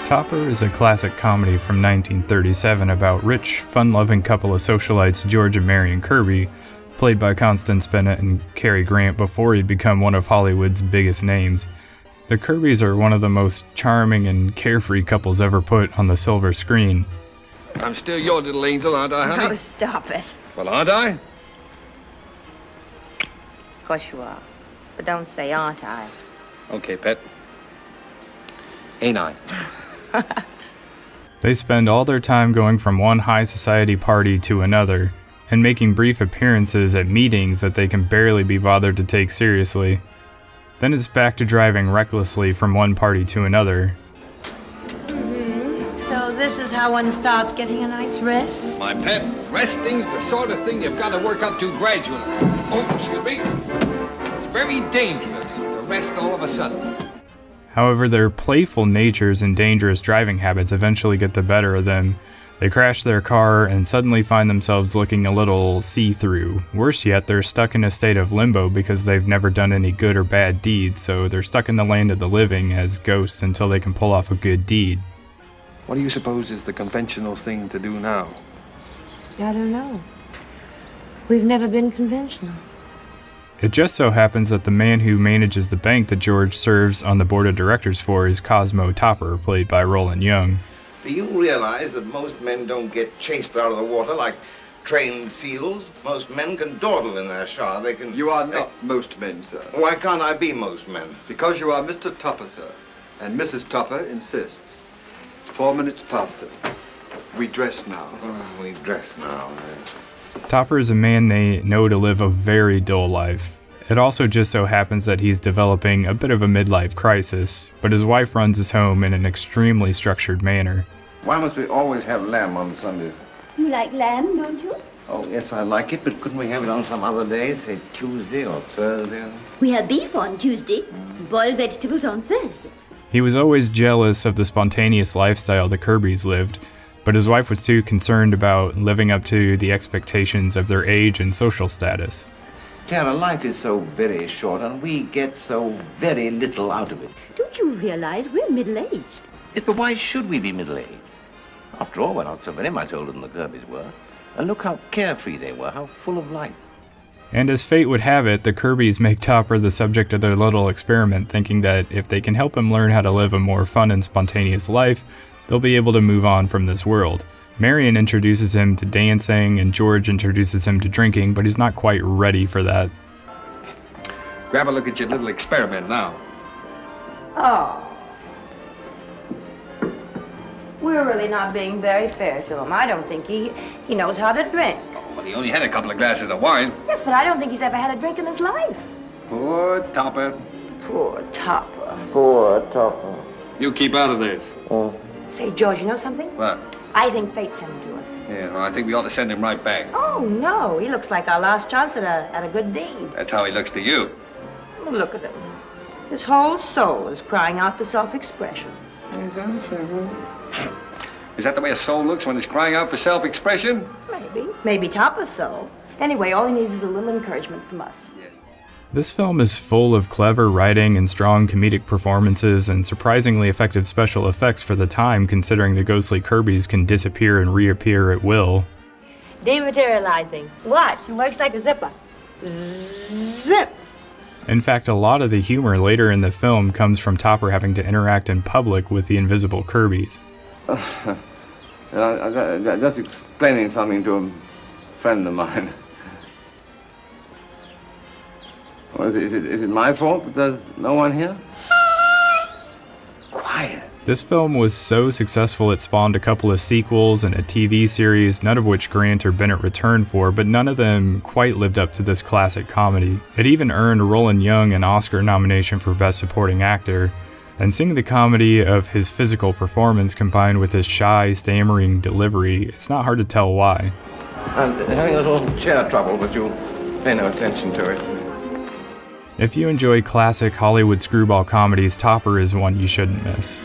Topper is a classic comedy from 1937 about rich, fun-loving couple of socialites George and Marion Kerby, played by Constance Bennett and Cary before he'd become one of Hollywood's biggest names. The Kerbys are one of the most charming and carefree couples ever put on the silver screen. I'm still your little angel, aren't I, honey? Oh, stop it. Well, aren't I? Of course you are. But don't say, aren't I? Okay, pet. Ain't I? They spend all their time going from one high society party to another, and making brief appearances at meetings that they can barely be bothered to take seriously. Then it's back to driving recklessly from one party to another. So this is how one starts getting a night's rest? My pet, resting's the sort of thing you've got to work up to gradually. Oh, excuse me. It's very dangerous to rest all of a sudden. However, their playful natures and dangerous driving habits eventually get the better of them. They crash their car and suddenly find themselves looking a little see-through. Worse yet, they're stuck in a state of limbo because they've never done any good or bad deeds, so they're stuck in the land of the living as ghosts until they can pull off a good deed. What do you suppose is the conventional thing to do now? I don't know. We've never been conventional. It just so happens that the man who manages the bank that George serves on the board of directors for is Cosmo Topper, played by Roland Young. Do you realize that most men don't get chased out of the water like trained seals? Most men can dawdle in their shower. They can... You are not most men, sir. Why can't I be most men? Because you are Mr. Topper, sir. And Mrs. Topper insists. It's 4 minutes past 7. We dress now. We dress now. Topper is a man they know to live a very dull life. It also just so happens that he's developing a bit of a midlife crisis, but his wife runs his home in an extremely structured manner. Why must we always have lamb on Sunday? You like lamb, don't you? Oh, yes, I like it, but couldn't we have it on some other day, say Tuesday or Thursday? We have beef on Tuesday, boiled vegetables on Thursday. He was always jealous of the spontaneous lifestyle the Kerbys lived, but his wife was too concerned about living up to the expectations of their age and social status. Tara, life is so very short, and we get so very little out of it. Don't you realize we're middle-aged? Yes, but why should we be middle-aged? After all, we're not so very much older than the Kerbys were. And look how carefree they were, how full of life. And as fate would have it, the Kerbys make Topper the subject of their little experiment, thinking that if they can help him learn how to live a more fun and spontaneous life, they'll be able to move on from this world. Marion introduces him to dancing, and George introduces him to drinking, but he's not quite ready for that. Grab a look at your little experiment now. Oh. We're really not being very fair to him. I don't think he knows how to drink. Oh, well, he only had a couple of glasses of wine. Yes, but I don't think he's ever had a drink in his life. Poor Topper. Poor Topper. Poor Topper. You keep out of this. Say, George, you know something? What? I think fate sent him to us. Yeah, well, I think we ought to send him right back. Oh, no. He looks like our last chance at a good deed. That's how he looks to you. Well, look at him. His whole soul is crying out for self-expression. Is that the way a soul looks when it's crying out for self-expression? Maybe. Maybe Topper's soul. Anyway, all he needs is a little encouragement from us. Yes. This film is full of clever writing and strong comedic performances and surprisingly effective special effects for the time, considering the ghostly Kerbys can disappear and reappear at will. Dematerializing. Watch, it works like a zipper. Zip! In fact, a lot of the humor later in the film comes from Topper having to interact in public with the invisible Kerbys. Just explaining something to a friend of mine. Is it my fault that there's no one here? Quiet. This film was so successful it spawned a couple of sequels and a TV series, none of which Grant or Bennett returned for, but none of them quite lived up to this classic comedy. It even earned Roland Young an Oscar nomination for Best Supporting Actor, and seeing the comedy of his physical performance combined with his shy, stammering delivery, it's not hard to tell why. I'm having a little chair trouble, but you pay no attention to it. If you enjoy classic Hollywood screwball comedies, Topper is one you shouldn't miss.